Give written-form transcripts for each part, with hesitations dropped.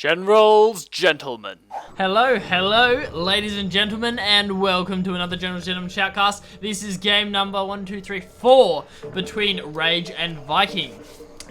Gentlemen. Hello, ladies and gentlemen, and welcome to another Gentlemen shoutcast. This is game number 4 between Rage and Viking.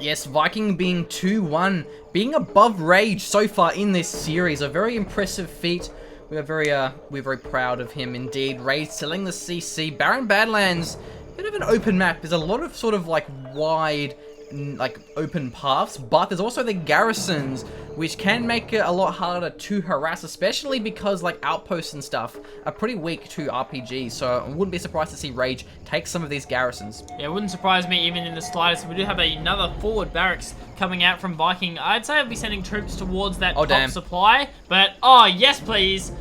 Yes, Viking being 2-1, being above Rage so far in this series, a very impressive feat. We're very proud of him indeed. Rage selling the CC, Barren Badlands, bit of an open map. There's a lot of sort of like wide, like open paths, but there's also the garrisons, which can make it a lot harder to harass, especially because like outposts and stuff are pretty weak to RPGs, so I wouldn't be surprised to see Rage take some of these garrisons. Yeah, it wouldn't surprise me even in the slightest. We do have another forward barracks coming out from Viking. I'd say I'll be sending troops towards that top supply, but oh yes please,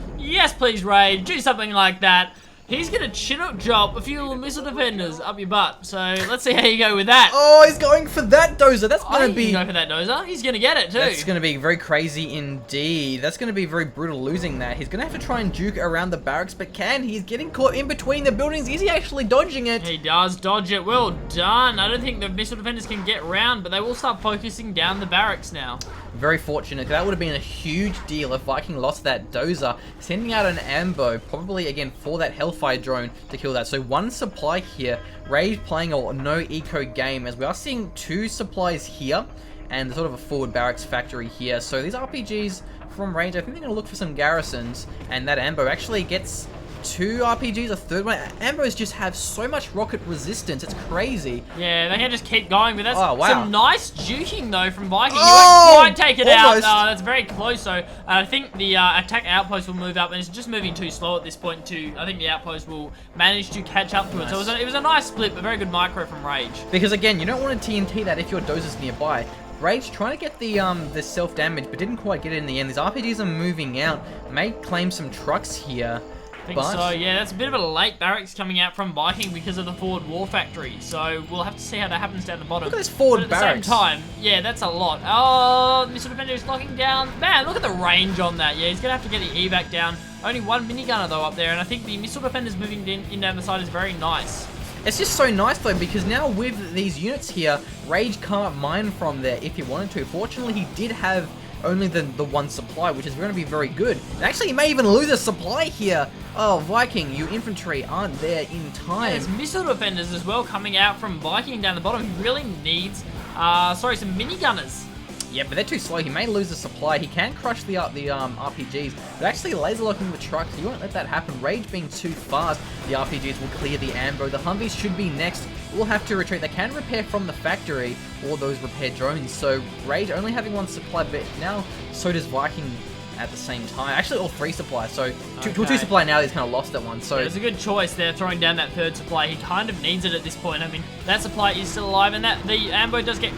Rage, do something like that. He's gonna Chinook drop a few little missile defenders up your butt. So let's see how you go with that. Oh, he's going for that dozer. That's gonna be. He's going for that dozer. He's gonna get it too. That's gonna be very crazy indeed. That's gonna be very brutal losing that. He's gonna have to try and juke around the barracks, but he's getting caught in between the buildings? Is he actually dodging it? He does dodge it. Well done. I don't think the missile defenders can get round, but they will start focusing down the barracks now. Very fortunate. That would have been a huge deal if Viking lost that dozer, sending out an ambo, probably again for that Hellfire drone to kill that. So one supply here. Rage playing a no eco game, as we are seeing two supplies here and sort of a forward barracks factory here. So these RPGs from Rage, I think they're going to look for some garrisons, and that ambo actually gets two RPGs, a third one. Ambos just have so much rocket resistance, it's crazy. Yeah, they can just keep going, but that's wow. Some nice juking though from Viking. Oh, He won't quite take it almost. out. That's very close though. I think the attack outpost will move up, and it's just moving too slow at this point too. I think the outpost will manage to catch up to it. So it was a nice split, but very good micro from Rage. Because again, you don't want to TNT that if your dozer's nearby. Rage trying to get the self-damage, but didn't quite get it in the end. These RPGs are moving out. May claim some trucks here. I think so, yeah, that's a bit of a late barracks coming out from Viking because of the forward war factory. So we'll have to see how that happens down the bottom. Look at this forward barracks. At the same time, yeah, that's a lot. Oh, the missile defender is locking down. Man, look at the range on that. Yeah, he's going to have to get the evac down. Only one minigunner though up there, and I think the missile defenders moving in down the side is very nice. It's just so nice though, because now with these units here, Rage can't mine from there if he wanted to. Fortunately, he did have only the one supply, which is going to be very good. And actually, he may even lose a supply here. Oh, Viking, you infantry aren't there in time. Yeah, there's missile defenders as well coming out from Viking down the bottom. He really needs, some minigunners. Yeah, but they're too slow. He may lose the supply. He can crush the RPGs, but actually laser locking the trucks. You won't let that happen. Rage being too fast, the RPGs will clear the ambo. The Humvees should be next. We'll have to retreat. They can repair from the factory or those repair drones. So Rage only having one supply, but now so does Viking at the same time. Actually, all three supplies. So two supply now. He's kind of lost at one. So yeah, it's a good choice there, throwing down that third supply. He kind of needs it at this point. I mean, that supply is still alive, and that the ambo does get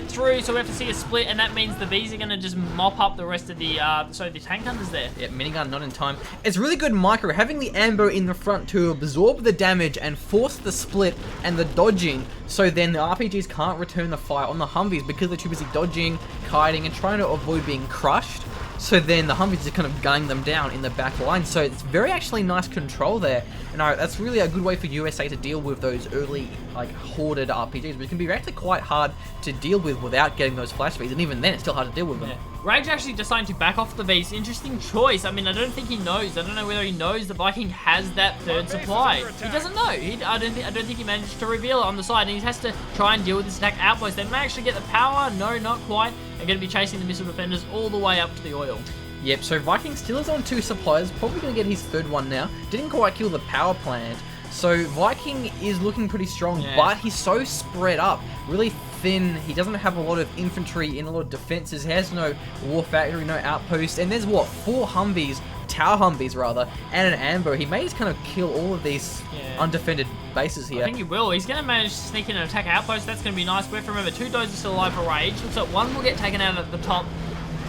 through. So we have to see a split, and that means the V's are going to just mop up the rest of the the tank hunters there. Yeah, minigun not in time. It's really good micro having the ambo in the front to absorb the damage and force the split and the dodging. So then the RPGs can't return the fire on the Humvees because they're too busy dodging, kiting, and trying to avoid being crushed. So then the Humvees are kind of gunning them down in the back line. So it's very actually nice control there. And that's really a good way for USA to deal with those early, like, hoarded RPGs, which can be actually quite hard to deal with without getting those flash Vs. And even then, it's still hard to deal with them. Yeah. Rage actually deciding to back off the Vs. Interesting choice. I mean, I don't think he knows. I don't know whether he knows the Viking has that third supply. He doesn't know. I don't think he managed to reveal it on the side, and he has to try and deal with this attack outpost. They may actually get the power. No, not quite. They're going to be chasing the missile defenders all the way up to the oil. Yep, so Viking still is on two supplies, probably going to get his third one now. Didn't quite kill the power plant. So Viking is looking pretty strong, but he's so spread up, really thin. He doesn't have a lot of infantry in, a lot of defenses. He has no war factory, no outpost. And there's what, 4 Humvees, tower Humvees rather, and an ambo. He may just kind of kill all of these undefended bases here. I think he will. He's going to manage to sneak in an attack outpost. That's going to be nice. We have to remember 2 dozers still alive for Rage. Looks like one will get taken out at the top.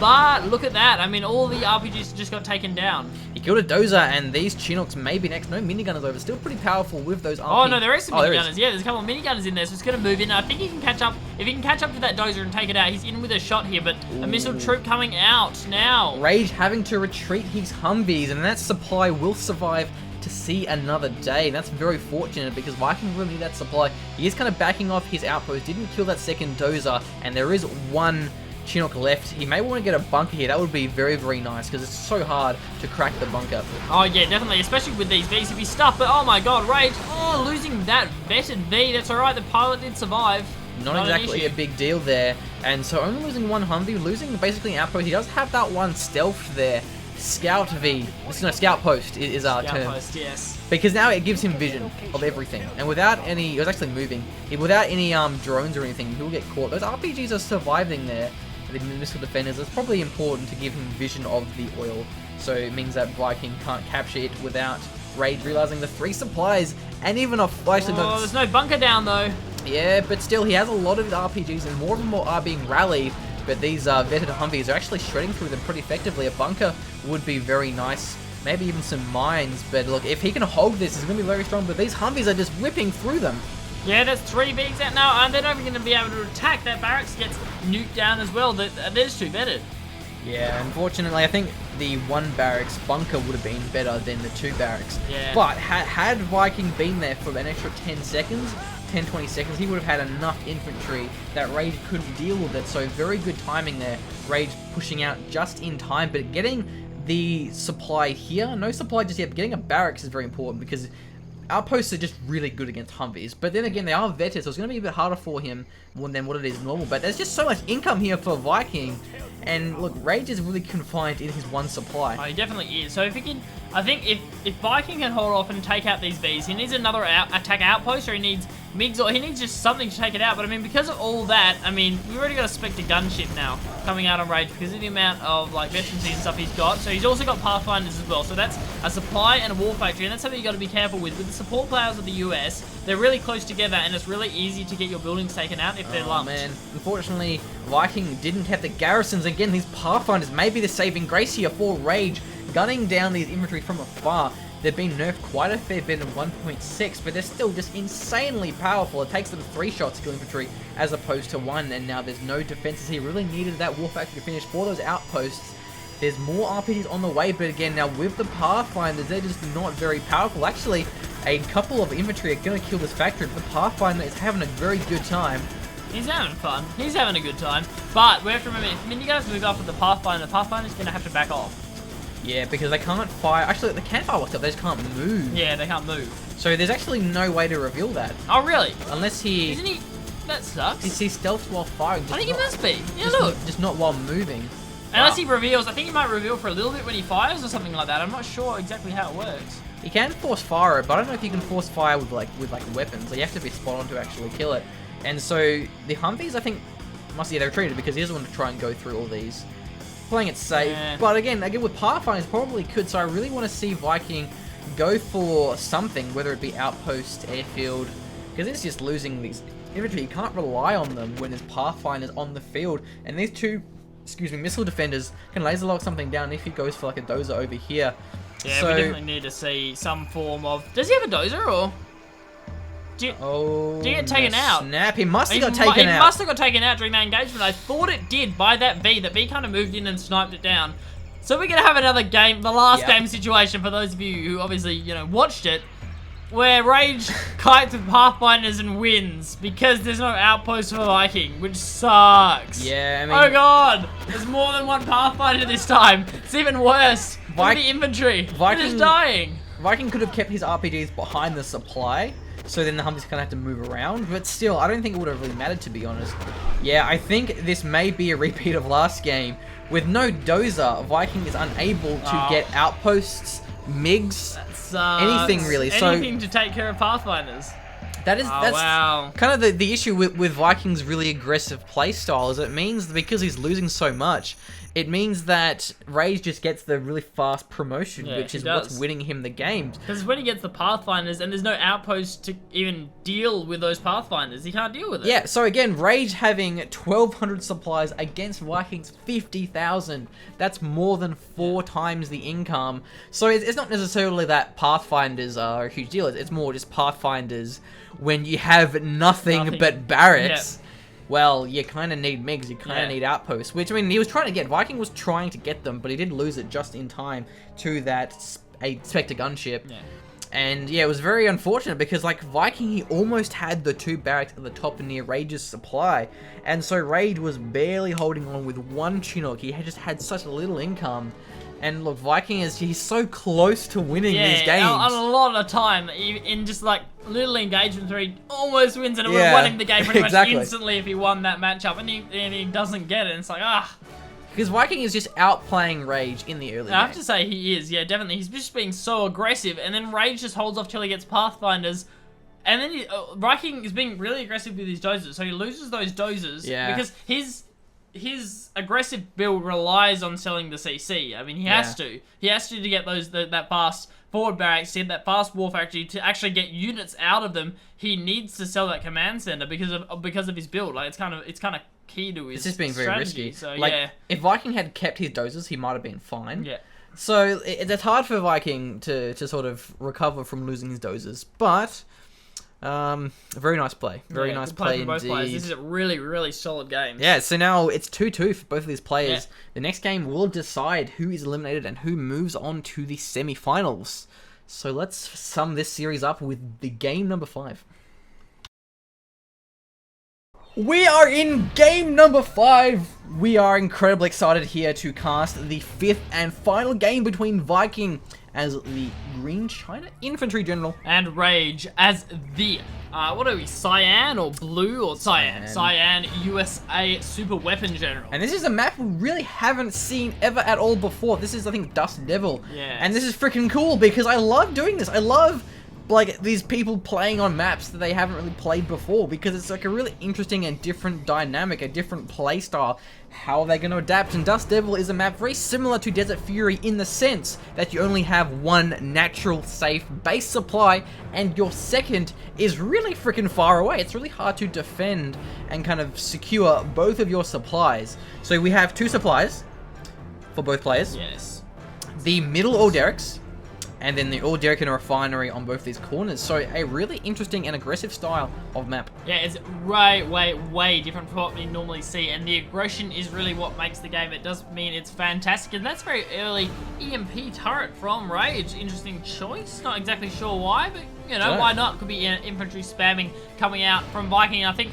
But look at that. I mean, all the RPGs just got taken down. He killed a dozer, and these Chinooks may be next. No minigunners over. Still pretty powerful with those RPGs. Oh, no, there is some minigunners. Yeah, there's a couple of minigunners in there, so it's going to move in. I think he can catch up. If he can catch up to that dozer and take it out, he's in with a shot here, but a missile troop coming out now. Rage having to retreat his Humvees, and that supply will survive to see another day. And that's very fortunate because Viking really need that supply. He is kind of backing off his outpost. Didn't kill that second dozer, and there is one Chinook left. He may want to get a bunker here. That would be very, very nice because it's so hard to crack the bunker. Oh, yeah, definitely, especially with these Vs. If he stuff, but oh my god, Rage. Oh, losing that vetted V. That's alright, the pilot did survive. Not exactly a big deal there. And so only losing one Humvee, losing basically an outpost. He does have that one stealth there. Scout V. No, Scout Post is our term. Scout Post, yes. Because now it gives him vision of everything. And without any... It was actually moving. Without any drones or anything, he'll get caught. Those RPGs are surviving there. The missile defenders. It's probably important to give him vision of the oil. So it means that Viking can't capture it without Rage realizing the 3 supplies. And even a... Well, actually, oh, there's no bunker down though. Yeah, but still, he has a lot of RPGs and more and more are being rallied. But these vetted Humvees are actually shredding through them pretty effectively. A bunker would be very nice. Maybe even some mines. But look, if he can hold this, it's going to be very strong. But these Humvees are just whipping through them. Yeah, there's 3 Vs out now, and they're not even going to be able to attack. That barracks gets nuked down as well. There's 2 vetted. Yeah, unfortunately, I think the 1 barracks bunker would have been better than the 2 barracks. Yeah. But had Viking been there for an extra 10 seconds, 10-20 seconds, he would have had enough infantry that Rage couldn't deal with it. So very good timing there. Rage pushing out just in time, but getting the supply here, no supply just yet, but getting a barracks is very important because outposts are just really good against Humvees. But then again, they are vetted, so it's going to be a bit harder for him than what it is normal. But there's just so much income here for Viking. And look, Rage is really confined in his 1 supply. Oh, he definitely is. So if he can, I think if Viking can hold off and take out these Vs, he needs another attack outpost, or he needs MiGs, or he needs just something to take it out. But I mean, because of all that, I mean, we've already got a Spectre gunship now coming out on Rage because of the amount of like veterancy and stuff he's got. So he's also got Pathfinders as well. So that's a supply and a war factory, and that's something you got to be careful with. With the support players of the US, they're really close together, and it's really easy to get your buildings taken out if they're lumped. Man, unfortunately, Viking didn't have the garrisons. Again, these Pathfinders may be the saving grace here for Rage, gunning down these infantry from afar. They've been nerfed quite a fair bit in 1.6, but they're still just insanely powerful. It takes them 3 shots to kill infantry as opposed to 1, and now there's no defenses here. Really needed that war factory to finish for those outposts. There's more RPGs on the way, but again, now with the Pathfinders, they're just not very powerful. Actually, a couple of infantry are going to kill this factory, but the Pathfinder is having a very good time. He's having fun. He's having a good time. But we have to remember, when you guys move up with the Pathfinder's going to have to back off. Yeah, because they can't fire. Actually, they can fire stuff. They just can't move. Yeah, they can't move. So there's actually no way to reveal that. Oh, really? Unless he... Isn't he... That sucks. Is he stealth while firing? I think he must be. Yeah, look. Just not while moving. Unless he reveals. I think he might reveal for a little bit when he fires or something like that. I'm not sure exactly how it works. He can force fire it, but I don't know if you can force fire with like weapons. Like, you have to be spot on to actually kill it. And so the Humvees, I think, they retreated because he doesn't want to try and go through all these. Playing it safe. Yeah. But again with Pathfinders probably could, so I really want to see Viking go for something, whether it be outpost, airfield, because it's just losing these infantry. You can't rely on them when there's Pathfinders on the field, and these 2 missile defenders can laser lock something down if he goes for like a dozer over here. Yeah, so we definitely need to see some form of... Does he have a dozer, or... Do you get taken out? Snap, he must have got taken out. He must have got taken out during that engagement. I thought it did by that V. That V kind of moved in and sniped it down. So we're going to have another game, the last game situation for those of you who obviously, watched it, where Rage kites with Pathfinders and wins because there's no outpost for Viking, which sucks. Yeah, I mean... Oh god! There's more than 1 Pathfinder this time. It's even worse. The infantry. Viking is dying. Viking could have kept his RPGs behind the supply, so then the Humvees kind of have to move around, but still, I don't think it would have really mattered, to be honest. Yeah, I think this may be a repeat of last game. With no dozer, Viking is unable to get outposts, MiGs, anything really. Anything to take care of Pathfinders. That's kind of the issue with Viking's really aggressive playstyle, is it means that because he's losing so much, it means that Rage just gets the really fast promotion, which is what's winning him the games. Because when he gets the Pathfinders and there's no outpost to even deal with those Pathfinders, he can't deal with it. Yeah, so again, Rage having 1,200 supplies against Vikings 50,000. That's more than 4 times the income. So it's not necessarily that Pathfinders are a huge deal. It's more just Pathfinders when you have nothing but barracks. Yep. Well, you kind of need MiGs, you kind of need outposts, which, I mean, he was trying to get. Viking was trying to get them, but he did lose it just in time to that Spectre gunship. Yeah. And yeah, it was very unfortunate because like Viking, he almost had the 2 barracks at the top near Rage's supply. And so Rage was barely holding on with 1 Chinook. He had just had such little income. And look, Viking he's so close to winning these games. A lot of time in just like little engagements where he almost wins and it would have won him the game pretty much instantly if he won that matchup. And he doesn't get it. And it's like, Because Viking is just outplaying Rage in the early game. I have to say he is, yeah, definitely. He's just being so aggressive, and then Rage just holds off till he gets Pathfinders, and then Viking is being really aggressive with his dozers, so he loses those dozers because his aggressive build relies on selling the CC. I mean, he has to. He has to get that fast forward barracks, to get that fast war factory, to actually get units out of them. He needs to sell that command center because of his build. Like it's kind of key to his It's just being very risky. So, like, if Viking had kept his dozers, he might have been fine. Yeah. So, it's hard for Viking to sort of recover from losing his dozers. But, a very nice play. Very nice play indeed. Both players. This is a really, really solid game. Yeah, so now it's 2-2 for both of these players. Yeah. The next game will decide who is eliminated and who moves on to the semi-finals. So, let's sum this series up with the game number 5. We are in game number 5. We are incredibly excited here to cast the 5th and final game between Viking as the Green China Infantry General and Rage as the what are we, Cyan or Blue or Cyan? Cyan USA Super Weapon General. And this is a map we really haven't seen ever at all before. This is, I think, Dust Devil. Yeah. And this is freaking cool because I love doing this. I love like these people playing on maps that they haven't really played before because it's like a really interesting and different dynamic, a different play style. How are they going to adapt? And Dust Devil is a map very similar to Desert Fury in the sense that you only have 1 natural safe base supply and your second is really freaking far away. It's really hard to defend and kind of secure both of your supplies. So we have 2 supplies for both players. Yes. The middle hors d'oeuvres, and then the All Derrick and a refinery on both these corners. So a really interesting and aggressive style of map. Yeah, it's way different from what we normally see, and the aggression is really what makes the game. It does mean it's fantastic, and that's very early EMP turret from Rage. Interesting choice. Not exactly sure why, but you know, why not? Could be infantry spamming coming out from Viking. I think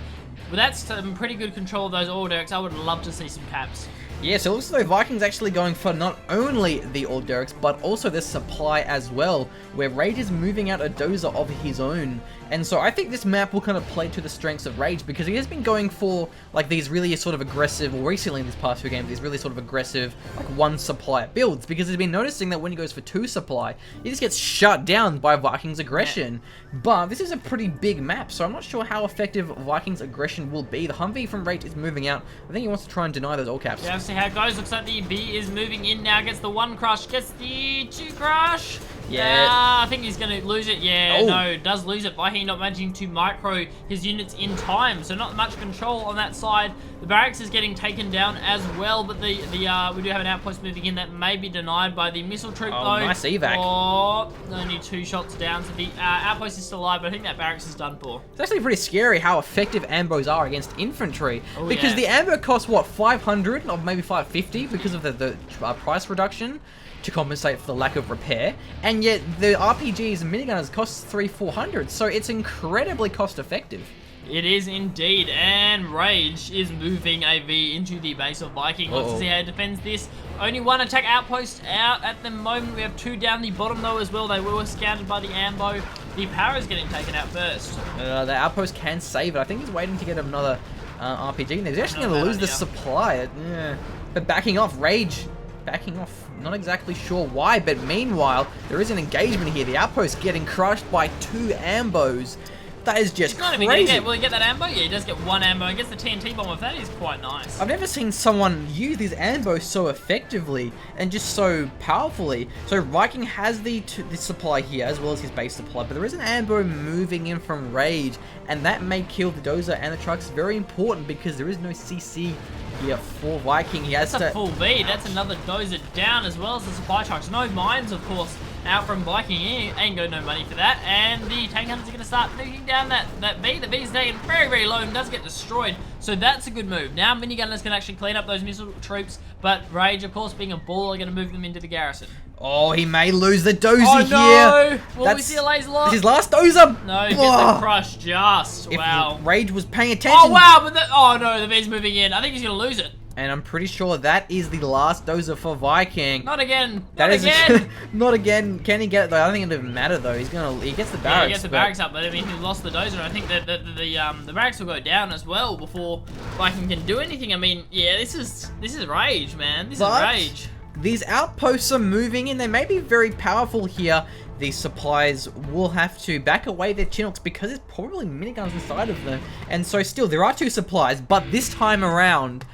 with that some pretty good control of those All Derricks, I would love to see some caps. Yeah, so it looks like Viking's actually going for not only the All Derricks, but also the supply as well, where Rage is moving out a dozer of his own. And so I think this map will kind of play to the strengths of Rage, because he has been going for like these really sort of aggressive, or recently in these past few games, these really sort of aggressive like 1 supply builds, because he's been noticing that when he goes for 2 supply, he just gets shut down by Viking's aggression. Yeah. But this is a pretty big map, so I'm not sure how effective Viking's aggression will be. The Humvee from Rage is moving out. I think he wants to try and deny those all caps. Yeah, see how it goes. Looks like the B is moving in now. Gets the 1 crush, gets the 2 crush. Yeah. I think he's going to lose it. Yeah, no, does lose it. Viking not managing to micro his units in time, so not much control on that side. The barracks is getting taken down as well, but we do have an outpost moving in that may be denied by the missile troop though. Nice evac. Oh, only 2 shots down, so the outpost is still alive, but I think that barracks is done for. It's actually pretty scary how effective ambos are against infantry, because the ambo costs what, 500 or maybe 550 because of the price reduction to compensate for the lack of repair, and yet the RPGs and minigunners cost 300-400, so it's incredibly cost effective. It is indeed, and Rage is moving AV into the base of Viking. Let's see how he defends this. Only 1 attack outpost out at the moment. We have 2 down the bottom though as well. They were scouted by the ambo. The power is getting taken out first. The outpost can save it. I think he's waiting to get another RPG, and he's actually going to lose the supply. Yeah. But backing off, Rage backing off. Not exactly sure why, but meanwhile, there is an engagement here. The outpost getting crushed by 2 ambos. That is just crazy. Will he get that ambo? Yeah, he does get 1 ambo and gets the TNT bomb. That is quite nice. I've never seen someone use these ambos so effectively and just so powerfully. So Viking has the supply here as well as his base supply, but there is an ambo moving in from Rage, and that may kill the dozer and the trucks. Very important because there is no CC here for Viking. He has That's a full beat. That's another dozer down as well as the supply trucks. No mines, of course. out from Viking. He ain't got no money for that. And the tank hunters are going to start nuking down that V. The V's taken very, very low and does get destroyed. So that's a good move. Now minigunners can actually clean up those missile troops. But Rage, of course, being a bull, are going to move them into the garrison. Oh, he may lose the dozy oh, no. here. Will we see a laser lock? His last dozer. No, he gets the crush just. Wow. If Rage was paying attention. Oh, wow. But oh, no, the V's moving in. I think he's going to lose it. And I'm pretty sure that is the last dozer for Viking. Not again. Not again. Not again. Can he get it though? I don't think it doesn't matter though. He gets the barracks. Yeah, he gets the barracks up, but I mean, he lost the dozer. I think that the barracks will go down as well before Viking can do anything. I mean, yeah, this is rage, man. This is rage. These outposts are moving in. They may be very powerful here. These supplies will have to back away their Chinooks because there's probably miniguns inside of them. And so still, there are 2 supplies, but this time around,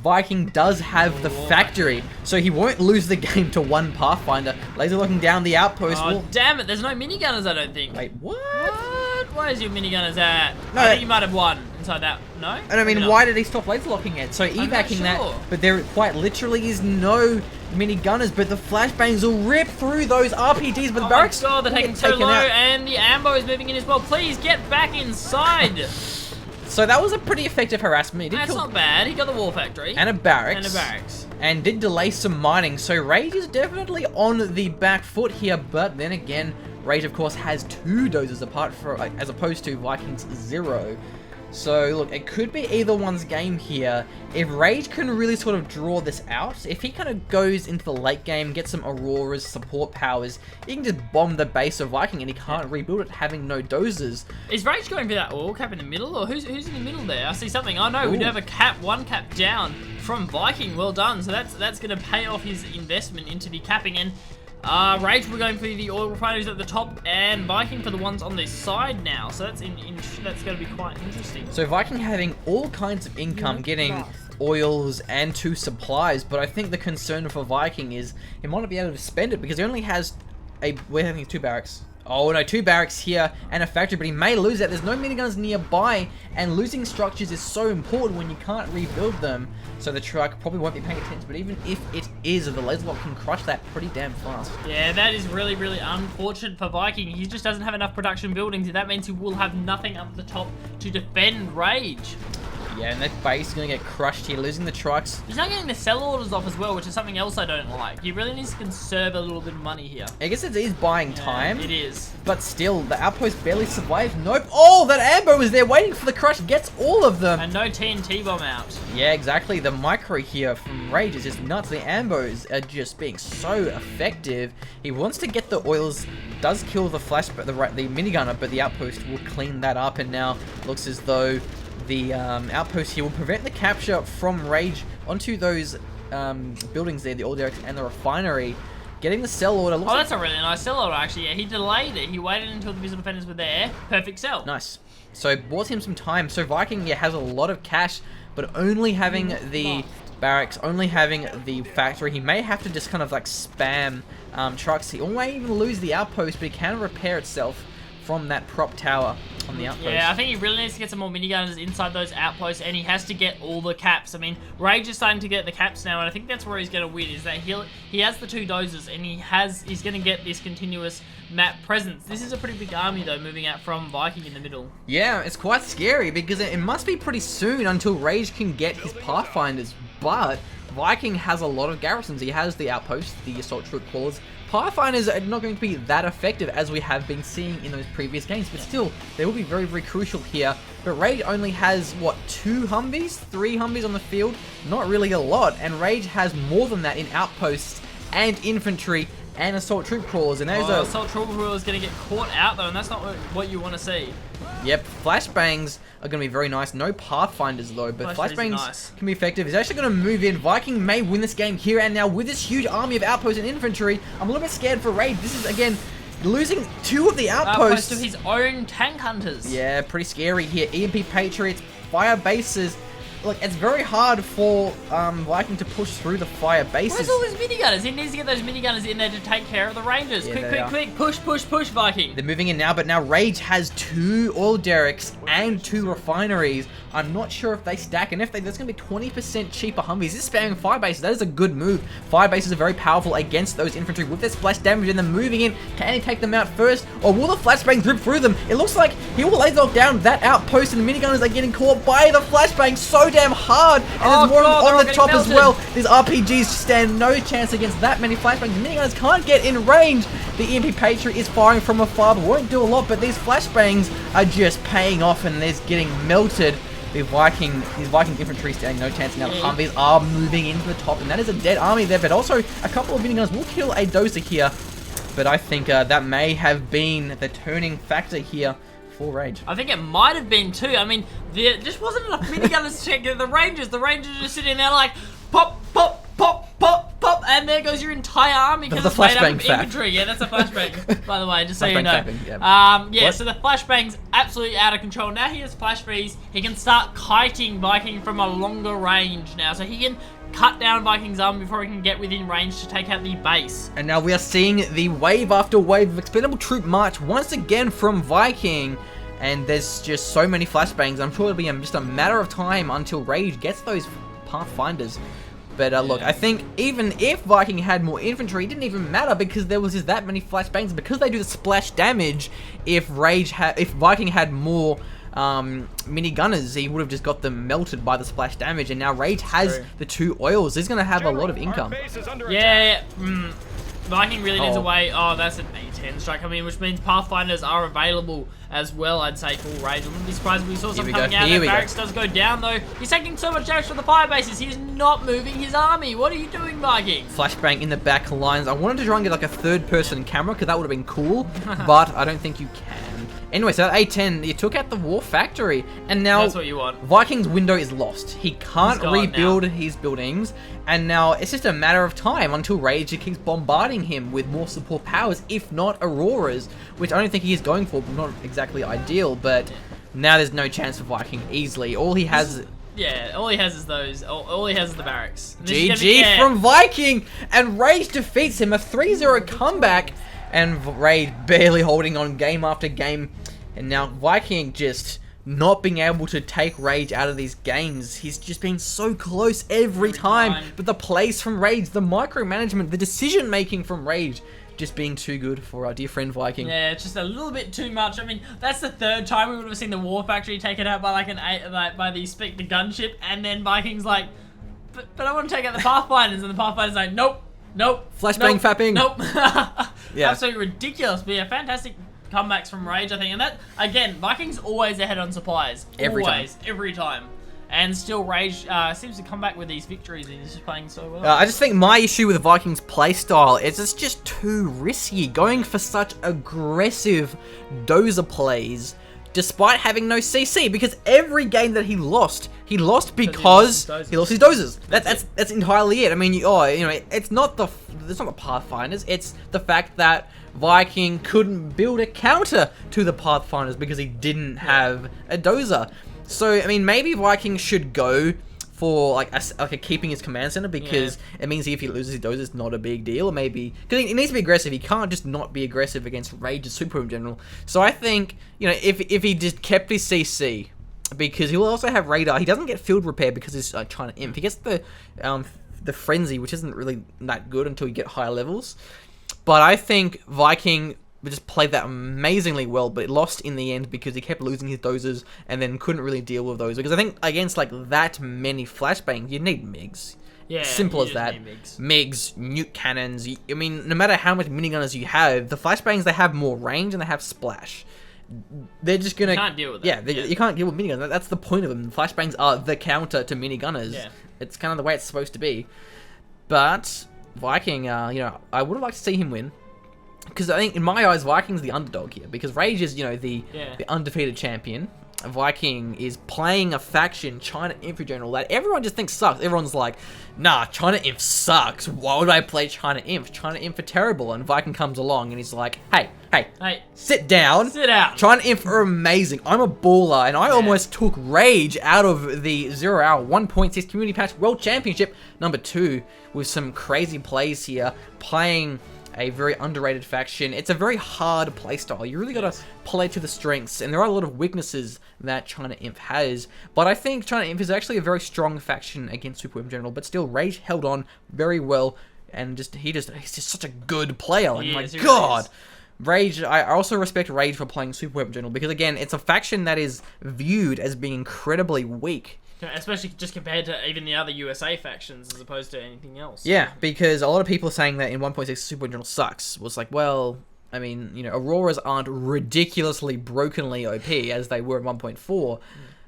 Viking does have the factory, so he won't lose the game to 1 Pathfinder. Laser locking down the outpost. Oh, damn it. There's no minigunners, I don't think. Wait, what? Where's your minigunners at? No, I think you might have won inside that. No? And I mean, why did he stop laser locking it? So evacuating that, but there quite literally is no minigunners, but the flashbangs will rip through those RPGs, but the barracks they're taking so low, and the ambo is moving in as well. Please get back inside. So that was a pretty effective harassment. That's not bad. He got the war factory. And a barracks. And did delay some mining. So Rage is definitely on the back foot here. But then again, Rage, of course, has 2 dozers apart as opposed to Vikings 0. So, look, it could be either one's game here. If Rage can really sort of draw this out, if he kind of goes into the late game, get some Auroras, support powers, he can just bomb the base of Viking and he can't rebuild it having no dozers. Is Rage going for that oil cap in the middle, or who's in the middle there? I see something. Oh no, we do have a cap, 1 cap down from Viking. Well done. So that's going to pay off his investment into the capping. And Rage, we're going for the oil refineries at the top, and Viking for the ones on this side now. So that's that's going to be quite interesting. So Viking having all kinds of income, getting oils and 2 supplies, but I think the concern for Viking is he might not be able to spend it because he only has we're having 2 barracks. Oh no, 2 barracks here and a factory, but he may lose that. There's no miniguns nearby, and losing structures is so important when you can't rebuild them. So the truck probably won't be paying attention, but even if it is, the laser lock can crush that pretty damn fast. Yeah, that is really, really unfortunate for Viking. He just doesn't have enough production buildings, and that means he will have nothing up the top to defend Rage. Yeah, and that base is going to get crushed here, losing the trucks. He's not getting the sell orders off as well, which is something else I don't like. He really needs to conserve a little bit of money here. I guess it is buying time. It is. But still, the outpost barely survived. Nope. Oh, that ambo is there waiting for the crush. Gets all of them. And no TNT bomb out. Yeah, exactly. The micro here from Rage is just nuts. The ambos are just being so effective. He wants to get the oils. Does kill the the minigunner, but the outpost will clean that up. And now looks as though the outpost here will prevent the capture from Rage onto those buildings there, the oil derricks and the refinery. Getting the sell order. Oh, that's a really nice sell order, actually. Yeah, he delayed it. He waited until the visual defenders were there. Perfect sell. Nice. So, bought him some time. So, Viking, yeah, has a lot of cash, but only having the barracks, only having the factory. He may have to just kind of like spam trucks. He may even lose the outpost, but he can repair itself from that prop tower on the outpost. Yeah, I think he really needs to get some more minigunners inside those outposts, and he has to get all the caps. I mean, Rage is starting to get the caps now, and I think that's where he's going to win, is that he has the 2 dozers, and he's going to get this continuous map presence. This is a pretty big army, though, moving out from Viking in the middle. Yeah, it's quite scary, because it must be pretty soon until Rage can get his Pathfinders, but Viking has a lot of garrisons. He has the outposts, the assault troop crawlers. Pathfinders are not going to be that effective as we have been seeing in those previous games, but still, they will be very, very crucial here. But Rage only has, what, 2 Humvees? 3 Humvees on the field? Not really a lot, and Rage has more than that in outposts and infantry and assault troop crawlers, and those assault troop crawlers going to get caught out, though, and that's not what you want to see. Yep, flashbangs are going to be very nice. No Pathfinders, though, but flashbangs can be effective. He's actually going to move in. Viking may win this game here and now with this huge army of outposts and infantry. I'm a little bit scared for Rage. This is, again, losing 2 of the outposts. Of his own tank hunters. Yeah, pretty scary here. EMP Patriots, fire bases. Look, it's very hard for Viking to push through the fire bases. Where's all those minigunners? He needs to get those minigunners in there to take care of the Rangers. Yeah, quick. Push, Viking. They're moving in now, but now Rage has 2 oil derricks and 2 refineries. I'm not sure if they stack, and if they, there's going to be 20% cheaper Humvees. This is spamming fire bases. That is a good move. Fire bases are very powerful against those infantry with their splash damage and then moving in. Can he take them out first, or will the flashbangs rip through them? It looks like he will laser down that outpost, and the minigunners are getting caught by the flashbang so damn hard. And there's more on the top as well. These RPGs stand no chance against that many flashbangs. The minigunners can't get in range. The EMP Patriot is firing from afar, but won't do a lot. But these flashbangs are just paying off, and they're getting melted. These Viking infantry standing no chance. Now the Humvees are moving into the top, and that is a dead army there. But also a couple of minigunners will kill a dozer here. But I think that may have been the turning factor here for Rage. I think it might have been too. I mean, there just wasn't enough minigunners to check the Rangers. The Rangers are just sitting there like pop, pop, pop, pop, pop, and there goes your entire army because it's made up of infantry. Yeah, that's a flashbang, by the way, just so you know. Yeah, so the flashbang's absolutely out of control. Now he has flash freeze. He can start kiting Viking from a longer range now, so he can cut down Viking's army before he can get within range to take out the base. And now we are seeing the wave after wave of expendable troop march once again from Viking. And there's just so many flashbangs. I'm sure it'll be just a matter of time until Rage gets those Pathfinders. But look, I think even if Viking had more infantry, it didn't even matter because there was just that many flashbangs. Because they do the splash damage, if Viking had more mini gunners, he would have just got them melted by the splash damage. And now Rage has the 2 oils. He's going to have a lot of income. Yeah, Viking really needs a way. Oh, that's an A10 strike coming in, which means Pathfinders are available as well, I'd say, for Rage. I wouldn't be surprised if we saw some coming out. That barracks does go down, though. He's taking so much damage from the fire bases. He's not moving his army. What are you doing, Viking? Flashbang in the back lines. I wanted to try and get like a third-person camera because that would have been cool, but I don't think you can. Anyway, so that A10, you took out the war factory, and now that's what you want. Viking's window is lost. He can't rebuild his buildings, and now it's just a matter of time until Rage keeps bombarding him with more support powers, if not Auroras, which I don't think he is going for, but not exactly ideal, but now there's no chance for Viking easily. All he has... Yeah, all he has is those. All he has is the barracks. GG from Viking, and Rage defeats him, a 3-0 comeback, and Rage barely holding on game after game. And now Viking just not being able to take Rage out of these games. He's just been so close every time. But the plays from Rage, the micromanagement, the decision making from Rage, just being too good for our dear friend Viking. Yeah, it's just a little bit too much. I mean, that's the 3rd time we would have seen the war factory taken out by by the gunship, and then Viking's like, but I want to take out the Pathfinders, and the Pathfinders like, nope. Flashbang fapping. Nope. Yeah. Absolutely ridiculous. But yeah, fantastic comebacks from Rage, I think. And that, again, Viking's always ahead on supplies. Every time. And still Rage seems to come back with these victories, and he's just playing so well. I just think my issue with Viking's playstyle is it's just too risky. Going for such aggressive dozer plays despite having no CC, because every game that he lost because he lost his dozers. That's entirely it. I mean, it's not the Pathfinders. It's the fact that Viking couldn't build a counter to the Pathfinders because he didn't have a dozer. So I mean, maybe Viking should go for like a keeping his command center, because it means if he loses his dozer, it's not a big deal. Or maybe because he needs to be aggressive, he can't just not be aggressive against Rage's super in general. So I think if he just kept his CC, because he'll also have radar. He doesn't get field repair because he's China Inf. He gets the frenzy, which isn't really that good until you get higher levels. But I think Viking just played that amazingly well, but it lost in the end because he kept losing his dozers and then couldn't really deal with those. Because I think against like that many flashbangs, you need MiGs. Yeah, simple as that. MiGs, nuke cannons. I mean, no matter how much minigunners you have, the flashbangs, they have more range and they have splash. They're just gonna... You can't deal with that. Yeah, you can't deal with minigunners. That's the point of them. Flashbangs are the counter to minigunners. Yeah. It's kind of the way it's supposed to be. But Viking, I would have liked to see him win. Because I think, in my eyes, Viking's the underdog here. Because Rage is, the undefeated champion. Viking is playing a faction, China Infantry General, that everyone just thinks sucks. Everyone's like, nah, China Inf sucks. Why would I play China Inf? China Inf are terrible. And Viking comes along and he's like, hey, sit down. Sit down. China Inf are amazing. I'm a baller. And I almost took Rage out of the 0 hour 1.6 Community Patch World Championship #2 with some crazy plays here. Playing a very underrated faction. It's a very hard playstyle. You really got to play to the strengths, and there are a lot of weaknesses that China Inf has. But I think China Inf is actually a very strong faction against Super Weapon General. But still, Rage held on very well, and he's just such a good player. Like, my God. Rage, I also respect Rage for playing Super Weapon General, because again, it's a faction that is viewed as being incredibly weak. Especially just compared to even the other USA factions as opposed to anything else. Yeah, because a lot of people are saying that in 1.6 Super Weapon General sucks. Was like, well, I mean, you know, Auroras aren't ridiculously brokenly OP as they were in 1.4.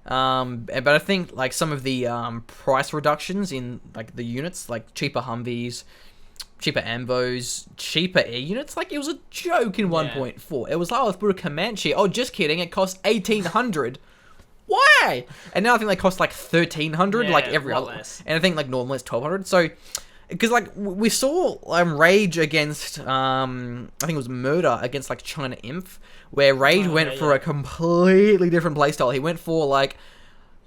But I think like some of the price reductions in like the units, like cheaper Humvees, cheaper Ambos, cheaper air units, like it was a joke in 1.4. It was like, oh, let's put a Comanche. Oh, just kidding, it costs 1,800. Why? And now I think they cost like 1,300, like every other. Less. And I think like normally it's 1,200. So, because like we saw Rage against, I think it was Murder against like China Inf, where Rage went for a completely different playstyle. He went for like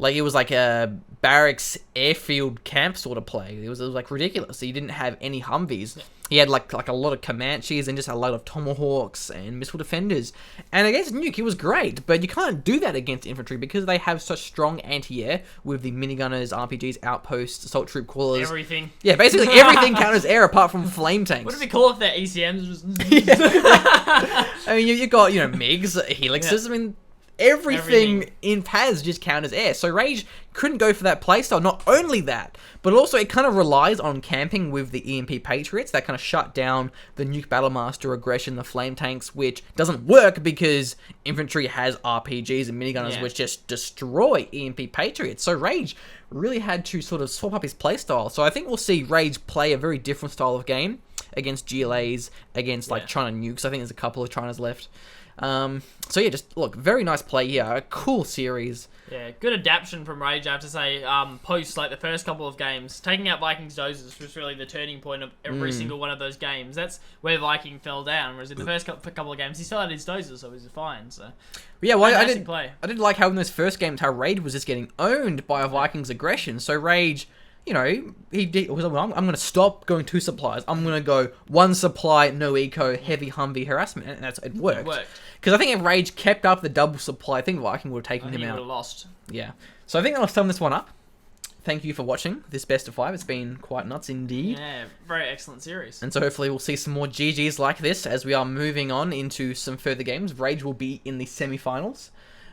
it was like a barracks airfield camp sort of play. It was like ridiculous. He didn't have any Humvees. He had like a lot of Comanches and just a lot of Tomahawks and missile defenders. And against Nuke, he was great, but you can't do that against infantry because they have such strong anti-air with the minigunners, RPGs, outposts, assault troop callers. Everything. Yeah, basically everything counters air apart from flame tanks. What do we call if their ECMs was... I mean, you got, you know, MiGs, helixes. I mean, everything in Paz just counters air. So Rage couldn't go for that playstyle. Not only that, but also it kind of relies on camping with the EMP Patriots that kind of shut down the Nuke Battlemaster aggression, the flame tanks, which doesn't work because infantry has RPGs and minigunners which just destroy EMP Patriots. So Rage really had to sort of swap up his playstyle. So I think we'll see Rage play a very different style of game against GLAs, against like China Nukes. I think there's a couple of Chinas left. So yeah, just look, very nice play here, a cool series. Yeah, good adaptation from Rage, I have to say, post like the first couple of games. Taking out Viking's dozers was really the turning point of every single one of those games. That's where Viking fell down, whereas in the first couple of games, he still had his dozers, so he was fine, so... Yeah, well, I didn't like how in those first games, how Rage was just getting owned by a Viking's aggression, so Rage... You know, he was like, I'm going to stop going 2 supplies. I'm going to go 1 supply, no eco, heavy Humvee harassment. And it worked. Because I think if Rage kept up the double supply, I think Viking would have taken him out. He would have lost. Yeah. So I think I'll sum this one up. Thank you for watching this best of 5. It's been quite nuts indeed. Yeah, very excellent series. And so hopefully we'll see some more GGs like this as we are moving on into some further games. Rage will be in the semi-finals.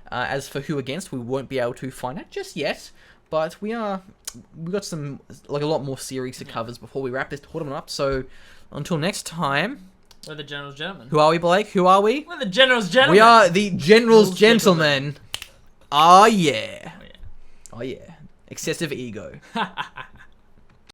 As for who against, we won't be able to find out just yet. But we've got some, like a lot more series to cover before we wrap this tournament up. So until next time. We're the Generals Gentlemen. Who are we, Blake? Who are we? We're the Generals Gentlemen. We are the Generals Gentlemen. Oh yeah. Oh yeah. Excessive ego.